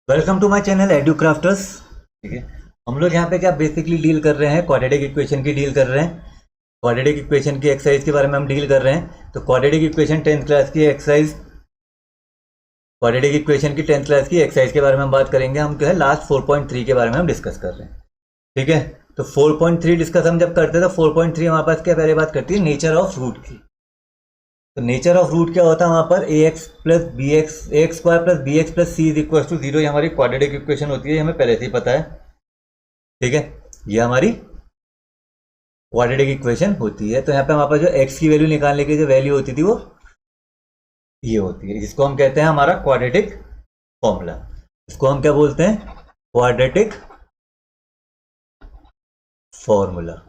Welcome to my channel edu crafters. ठीक है, हम लोग यहाँ पे क्या बेसिकली डील कर रहे हैं, क्वाड्रेटिक इक्वेशन की डील कर रहे हैं। क्वाड्रेटिक इक्वेशन की एक्सरसाइज के बारे में हम डील कर रहे हैं। तो क्वाड्रेटिक इक्वेशन 10th क्लास की एक्सरसाइज, क्वाड्रेटिक इक्वेशन की 10th क्लास की एक्सरसाइज के बारे में हम बात करेंगे। हम जो है लास्ट 4.3 के बारे में हम डिस्कस कर रहे हैं। ठीक है, तो 4.3 डिस्कस हम जब करते हैं तो 4.3 हमारे पास क्या पहले बात करती है, नेचर ऑफ रूट की। तो नेचर ऑफ रूट क्या होता है वहाँ पर, A X plus B X, A X square plus B X plus C is equal to 0। ये हमारी क्वाड्रेटिक इक्वेशन होती है, ये हमें पहले से ही पता है। ठीक है, ये हमारी क्वाड्रेटिक इक्वेशन होती है। तो यहाँ पे हमारे पास जो एक्स की वैल्यू निकालने की जो वैल्यू होती थी वो ये होती है, जिसको हम कहते हैं हमारा क्वाड्रेटिक फॉर्मूला। इसको हम क्या बोलते हैं, क्वाड्रेटिक फॉर्मूला।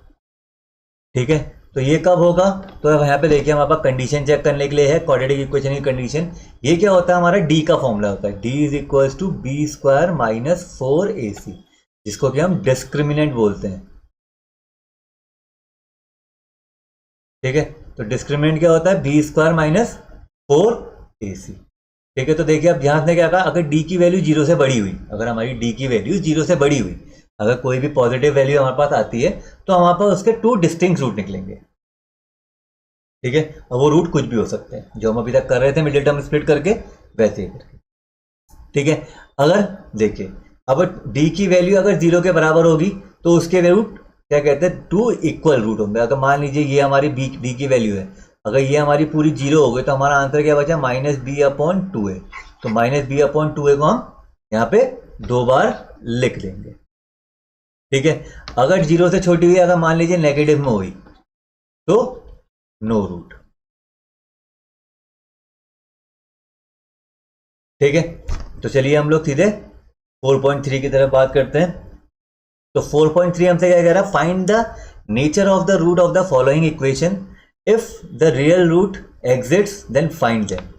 ठीक है, तो ये कब होगा, तो अब यहाँ पे देखिए हमारे पास कंडीशन चेक करने के लिए है क्वाड्रेटिक इक्वेशन की कंडीशन। ये क्या होता है, हमारा डी का फॉर्मूला होता है, D is equal to B square minus 4ac, जिसको कि हम डिस्क्रिमिनेंट बोलते हैं। ठीक है, तो डिस्क्रिमिनेंट क्या होता है, बी स्क्वायर माइनस 4ac। ठीक है, तो देखिए अब ध्यान से क्या कहा, अगर डी की वैल्यू 0 से बड़ी हुई, अगर हमारी डी की वैल्यू 0 से बड़ी हुई, अगर कोई भी पॉजिटिव वैल्यू हमारे पास आती है तो हमारे पास उसके 2 डिस्टिंक्ट रूट निकलेंगे। ठीक है, और वो रूट कुछ भी हो सकते हैं, जो हम अभी तक कर रहे थे मिडिल टर्म स्प्लिट करके, वैसे ही करके। ठीक है, अगर देखिए अब डी की वैल्यू अगर 0 के बराबर होगी तो उसके रूट क्या कहते हैं, 2 इक्वल रूट होंगे। अगर मान लीजिए ये हमारी डी की वैल्यू है, अगर ये हमारी पूरी 0 हो गई तो हमारा आंसर क्या बचा, माइनस बी अपॉन 2a। तो माइनस बी अपॉन 2a को हम यहाँ पे 2 बार लिख देंगे। ठीक है, अगर 0 से छोटी हुई, अगर मान लीजिए नेगेटिव में हुई तो नो रूट। ठीक है, तो चलिए हम लोग सीधे 4.3 की तरफ बात करते हैं। तो 4.3 हमसे क्या कह रहा है, find the nature of the root of the following equation, if the real root exists then find them.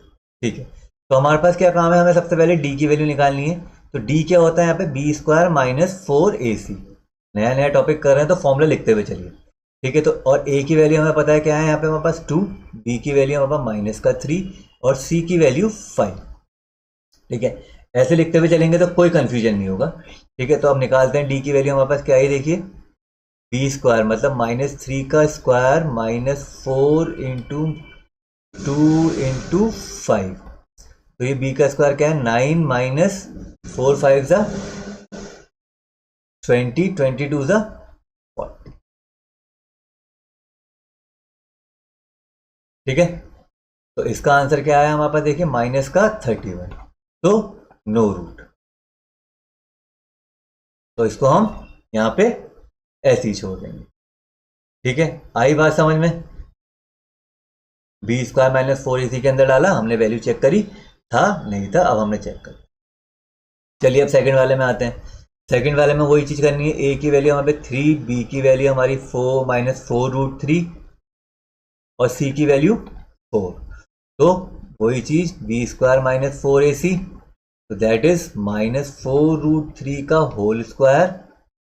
ठीक है, तो हमारे पास क्या काम है, हमें सबसे पहले डी की वैल्यू निकालनी है। तो डी क्या होता है यहाँ पे, बी स्क्वायर माइनस 4ac। नया नया टॉपिक कर रहे हैं तो फॉर्मूला लिखते हुए चलिए। ठीक है, तो और ए की वैल्यू हमें पता है क्या है, यहाँ पे हमारे पास 2, बी की वैल्यू हमारे पास माइनस का 3 और सी की वैल्यू 5। ठीक है, ऐसे लिखते हुए चलेंगे तो कोई कंफ्यूजन नहीं होगा। ठीक है, तो अब निकालते हैं डी की वैल्यू, हमारे पास क्या है देखिए, बी स्क्वायर मतलब माइनस 3 का स्क्वायर माइनस 4 इंटू 2 इंटू 5। तो ये बी का स्क्वायर क्या है, 9 माइनस 4 5 ज़ा 20, 22 ज़ा 40। ठीक है, तो इसका आंसर क्या आया हमारे पास देखिए, माइनस का 31। तो नो रूट। तो इसको हम यहाँ पे ऐसे ही छोड़ देंगे। ठीक है, आई बात समझ में, बी स्क्वायर माइनस 4ac के अंदर डाला हमने, वैल्यू चेक करी, था नहीं था, अब हमने चेक कर। चलिए अब सेकंड वाले में आते हैं। सेकंड वाले में वही चीज करनी है, ए की वैल्यू हमारे 3, बी की वैल्यू हमारी 4 माइनस 4 रूट 3 और सी की वैल्यू 4। तो वही चीज, बी स्क्वायर माइनस 4ac, तो दैट इज माइनस 4 रूट 3 का whole square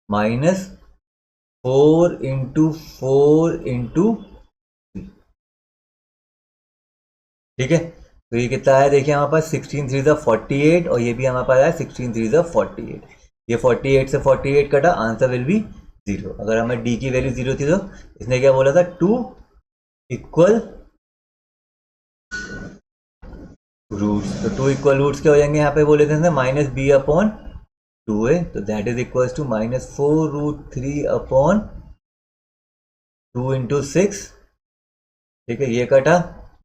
minus 4 into 4 into 3। ठीक है, तो ये कितना है देखिए हमारे पास, 16 3 48 और ये भी हमारे पास है 16 3 48। ये 48 से 48 कटा, आंसर विल बी 0। अगर हमें डी की वैल्यू 0 थी तो इसने क्या बोला था, 2 इक्वल रूट्स। तो 2 इक्वल रूट्स क्या हो जाएंगे, यहाँ पे बोले थे माइनस बी अपॉन 2a, तो that is equal to minus 4 root 3 upon 2 into 6। ठीक है, ये कटा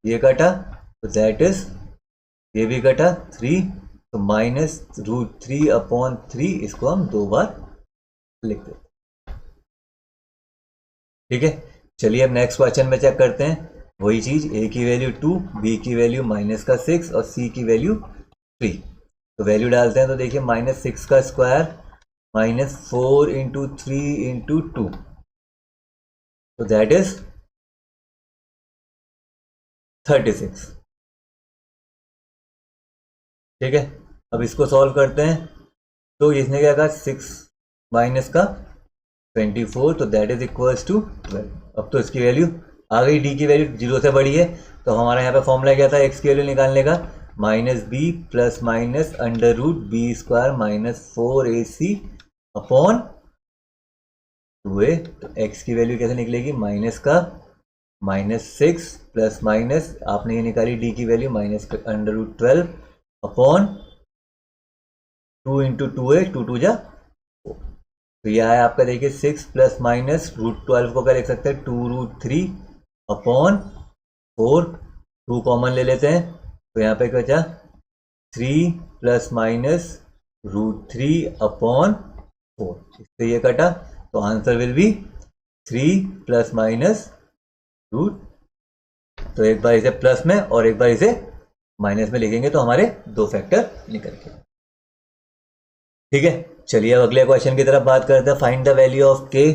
ये कटा, तो दैट इज ये भी कटा 3, तो माइनस रूट 3 अपॉन 3, इसको हम 2 बार लिख देते। ठीक है, चलिए अब नेक्स्ट क्वेश्चन में चेक करते हैं वही चीज, ए की वैल्यू 2, बी की वैल्यू माइनस का 6 और सी की वैल्यू 3। तो वैल्यू डालते हैं, तो देखिए माइनस 6 का स्क्वायर माइनस 4 इंटू 3 इंटू 2, तो दैट इज 36। ठीक है, अब इसको सॉल्व करते हैं, तो इसने क्या कहा, 6 माइनस का 24, तो दैट इज इक्वल्स टू 12। अब तो इसकी वैल्यू आ गई, डी की वैल्यू 0 से बड़ी है, तो हमारा यहाँ पे फॉर्मूला क्या था एक्स की वैल्यू निकालने का, minus B plus minus under root B square minus 4ac upon 2a। तो x की वैल्यू कैसे निकलेगी, माइनस का -6 प्लस माइनस आपने ये निकाली d की value minus under root 12 upon 2 into 2a, 2 2 जा 4। तो यह है आपका देखिए 6 प्लस माइनस रूट 12 को क्या लिख सकते हैं 2 रूट 3 अपॉन 4, 2 कॉमन ले लेते हैं तो यहाँ पे क्या बचा 3 प्लस माइनस रूट 3 अपॉन 4, इससे ये कटा तो answer will be 3 plus minus root. तो एक बार इसे प्लस में और एक बार इसे माइनस में लिखेंगे तो हमारे दो फैक्टर निकल गए। ठीक है, चलिए अब अगले क्वेश्चन की तरफ बात करते हैं। Find the value of k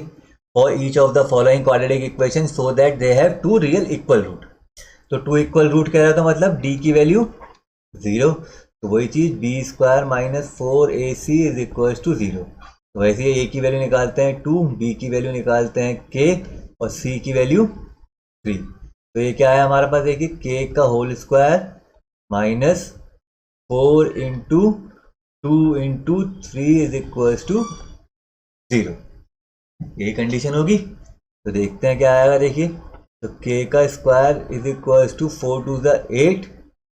for each of the following quadratic equation so that they have two real equal root. तो टू इक्वल रूट कह रहा था मतलब d की वैल्यू 0, तो वही चीज B square minus 4ac is equal to 0। तो वैसे ही a की वैल्यू निकालते हैं 2, b की वैल्यू निकालते हैं k और c की वैल्यू 3। तो ये क्या है हमारे पास, देखिए k का whole square minus 4 into 2 into 3 is equal to 0, यही कंडीशन होगी। तो देखते हैं क्या आएगा, देखिए तो k का स्क्वायर इज इक्वल टू 4 2 ज़ा 8,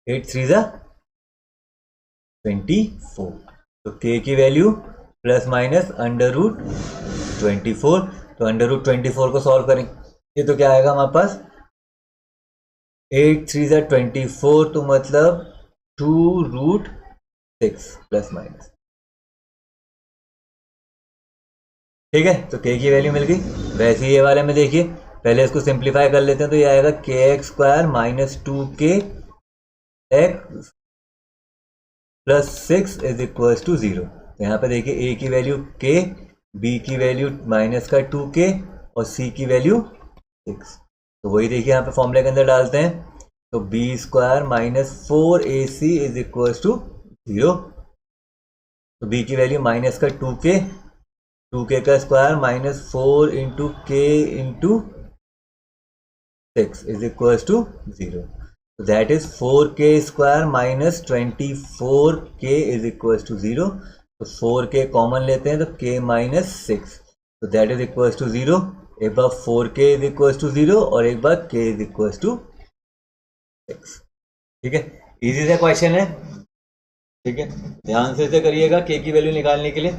8 3 ज़ा 24। तो k की value plus minus under root 24। तो अंडर रूट 24 को सॉल्व करेंगे तो क्या आएगा हमारे पास 8 3 ज़ा 24, तो मतलब 2 रूट 6 प्लस माइनस। ठीक है, तो k की वैल्यू मिल गई। वैसे ही ये वाले में देखिए पहले इसको सिंप्लीफाई कर लेते हैं तो ये आएगा kx square minus 2k x plus 6 is equal to 0। तो यहाँ पे देखिए a की वैल्यू k, b की वैल्यू माइनस का 2k और c की वैल्यू 6। तो वही देखिए यहाँ पे फॉर्मूले के अंदर डालते हैं तो b square minus 4ac is equal to 0। तो b की वैल्यू माइनस का 2k का square minus 4 into k into 6 is equal to 0। तो that is 4k square minus 24k is equal to 0। तो 4k कॉमन लेते हैं तो k माइनस 6, तो दैट इज इक्वल टू 0। एक बार 4k इज इक्वल टू 0 और एक बार k इज इक्वल टू 6। ठीक है, इजी सा क्वेश्चन है। ठीक है, ध्यान से करिएगा k की वैल्यू निकालने के लिए।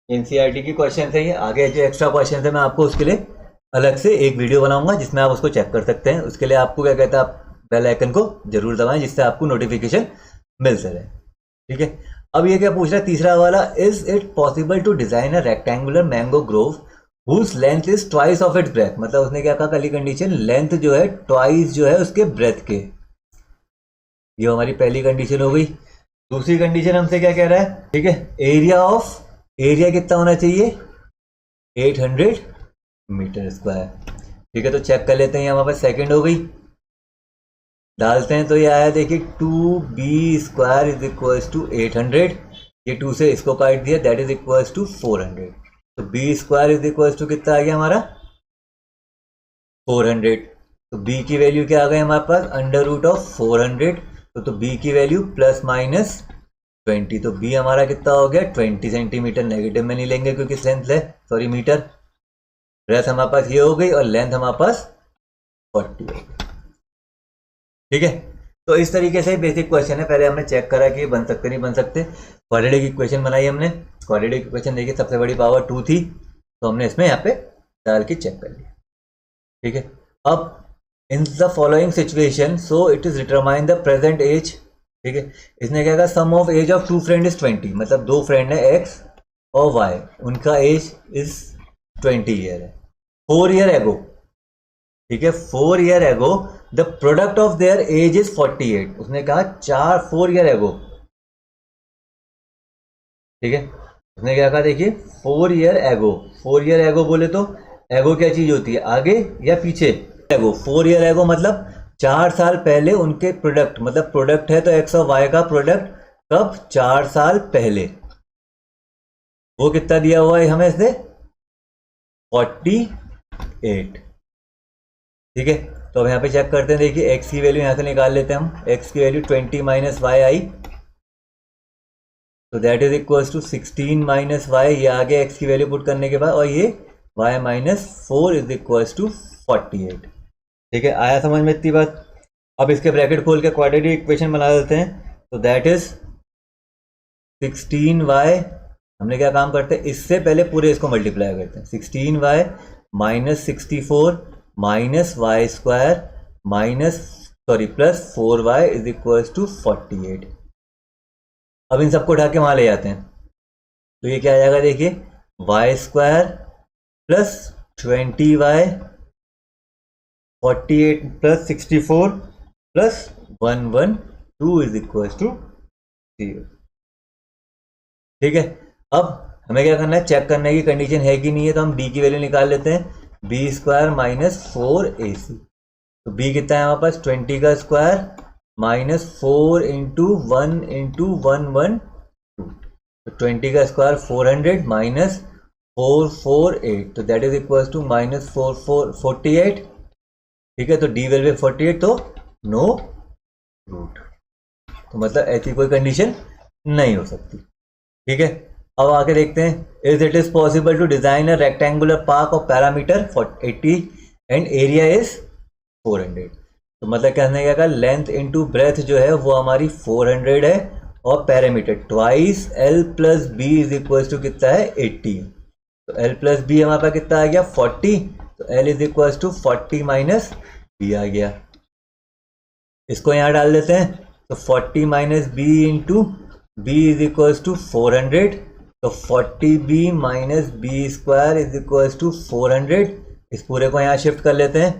एनसीईआरटी की क्वेश्चन है ये। आगे जो एक्स्ट्रा क्वेश्चन है मैं आपको उसके लिए अलग से एक वीडियो बनाऊंगा जिसमें आप उसको चेक कर सकते हैं। उसके लिए आपको क्या कहता है, आप बेल आइकन को जरूर दबाएं जिससे आपको नोटिफिकेशन मिलते रहे। ठीक है, अब ये क्या पूछ रहा है तीसरा वाला, is it possible to design a rectangular mango grove whose length is twice of its breadth. मतलब उसने क्या कहा, पहली कंडीशन लेंथ जो है ट्वाइस जो है उसके ब्रेथ के, ये हमारी पहली कंडीशन हो गई। दूसरी कंडीशन हमसे क्या कह रहा है, ठीक है, एरिया कितना होना चाहिए 800 मीटर स्क्वायर। ठीक है, तो चेक कर लेते हैं, हमारे पास सेकंड हो गई, डालते हैं तो ये आया देखिए 2b square is equal to 800, ये 2 से इसको काट दिया दैट इज इक्वल टू 400। तो b square is equal to कितना आ गया हमारा 400। तो b की वैल्यू क्या आ गई हमारे पास अंडर रूट ऑफ 400। तो b की वैल्यू प्लस माइनस 20। तो b हमारा कितना हो गया 20 सेंटीमीटर। नेगेटिव में नहीं लेंगे क्योंकि लेंथ है, सॉरी मीटर। ब्रेथ हमारे पास ये हो गई और लेंथ हमारे पास 40 हो गई। ठीक है, तो इस तरीके से बेसिक क्वेश्चन है। पहले हमने चेक करा कि बन सकते नहीं बन सकते। क्वाड्रेटिक इक्वेशन बनाई हमने। क्वाड्रेटिक इक्वेशन देखिए सबसे बड़ी पावर 2 थी तो हमने इसमें यहाँ पे डाल के चेक कर लिया। ठीक है, अब in the following situation so it is determine the present age. ठीक है, इसने क्या कहा sum of age of 2 friend is 20। मतलब दो फ्रेंड है एक्स और वाई, उनका एज इज 20 ईयर है। 4 ईयर एगो, ठीक है, 4 year ago the product of their age is 48। उसने कहा 4 ईयर एगो। ठीक है, उसने क्या कहा देखिए 4 ईयर एगो। 4 ईयर एगो बोले तो एगो क्या चीज होती है, आगे या पीछे। एगो 4 ईयर एगो मतलब 4 साल पहले उनके प्रोडक्ट, मतलब प्रोडक्ट है तो एक्स और वाई का प्रोडक्ट कब 4 साल पहले, वो कितना दिया हुआ है हमें इससे 48। ठीक है, तो अब यहाँ पे चेक करते हैं, देखिए x की वैल्यू यहाँ से निकाल लेते हैं हम, x की वैल्यू 20 माइनस वाई आई, तो that is equals to 16 minus Y, ये आ गया x की वैल्यू पुट करने के बाद, और ये y minus 4 is equals to 48। ठीक है, आया समझ में इतनी बात। अब इसके ब्रैकेट खोल के क्वाड्रेटिक इक्वेशन बना देते हैं, तो दैट इज 16y, हमने क्या काम करते हैं, इससे पहले पूरे इसको मल्टीप्लाई करते हैं, 16y minus 64 minus Y square minus plus 4y is equals to 48। अब इन सबको उठा के वहां ले जाते हैं, तो ये क्या आ जाएगा, देखिए Y square plus 20y 48 plus 64 plus 112 is equals to 0। ठीक है, अब हमें क्या करना है, चेक करने की कंडीशन है कि नहीं है, तो हम b की वैल्यू निकाल लेते हैं, बी स्क्वायर माइनस 4ac, तो b कितना है हमारे पास, 20 का स्क्वायर माइनस 4 इंटू 1 इंटू 112, तो 20 का स्क्वायर 400 माइनस 448, तो that is equal to minus 48। ठीक है, तो डी वैल्यू 48, तो नो रूट, तो मतलब ऐसी कोई कंडीशन नहीं हो सकती। ठीक है, अब आके देखते हैं, is it is possible to design a rectangular park of parameter 80 and area is 400। तो मतलब कहने का लेंथ इनटू ब्रेथ जो है वो हमारी 400 है, और parameter twice L plus B is equal to कितना है, 80। तो एल प्लस बी हमारे पास कितना आ गया, 40, तो L is equal to 40 minus B आ गया। इसको यहाँ डाल देते हैं, तो 40 minus B into B is equals to 400, तो 40b minus B square is equals to 400। इस पूरे को यहाँ शिफ्ट कर लेते हैं,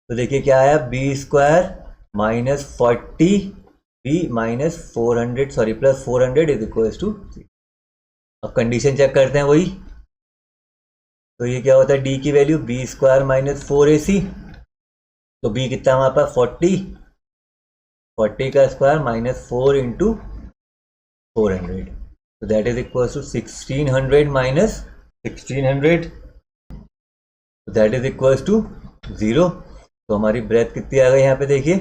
तो देखिए क्या आया, B square minus 40b minus 400 sorry plus 400 is equals to 3। अब कंडीशन चेक करते हैं वही, तो ये क्या होता है, d की value B square minus 4ac, तो b कितना हमारे पास 40 का स्क्वायर माइनस 4 इंटू 400, तो that is equal to 1600 minus 1600, तो दैट इज इक्वल टू 0। तो हमारी ब्रेथ कितनी आ गई यहाँ पे, देखिए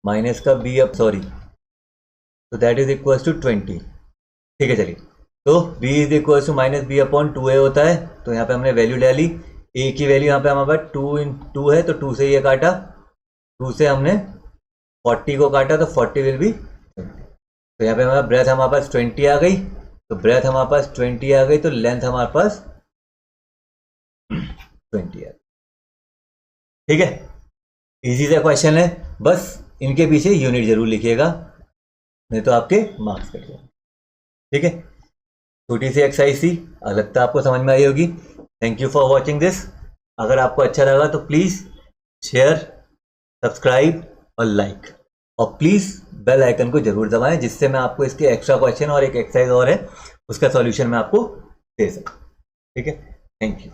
माइनस का b अब सॉरी, तो दैट इज इक्वल टू 20। ठीक है, चलिए, तो b is equal to minus B upon 2a होता है, तो यहाँ पे हमने वैल्यू डाली, a की वैल्यू यहाँ पे हमारे पास 2 है, तो 2 से ये काटा, 2 से हमने 40 को काटा, तो 40 विल बी 20। तो यहाँ पे हमारा ब्रेथ हमारे पास 20 आ गई, तो ब्रेथ हमारे पास 20 आ गई, तो लेंथ हमारे पास 20 आ गई। ठीक है, इजी सा क्वेश्चन है, बस इनके पीछे यूनिट जरूर लिखिएगा, नहीं तो आपके मार्क्स कट जाएंगे। ठीक है, छोटी सी एक्सरसाइज थी, लगता है आपको समझ में आई होगी। Thank you for watching this. अगर आपको अच्छा लगा तो प्लीज़ शेयर, सब्सक्राइब और लाइक, और प्लीज़ बेल आइकन को जरूर दबाएं, जिससे मैं आपको इसके एक्स्ट्रा क्वेश्चन और एक एक्सरसाइज और है उसका सॉल्यूशन मैं आपको दे सकूं। ठीक है, थैंक यू।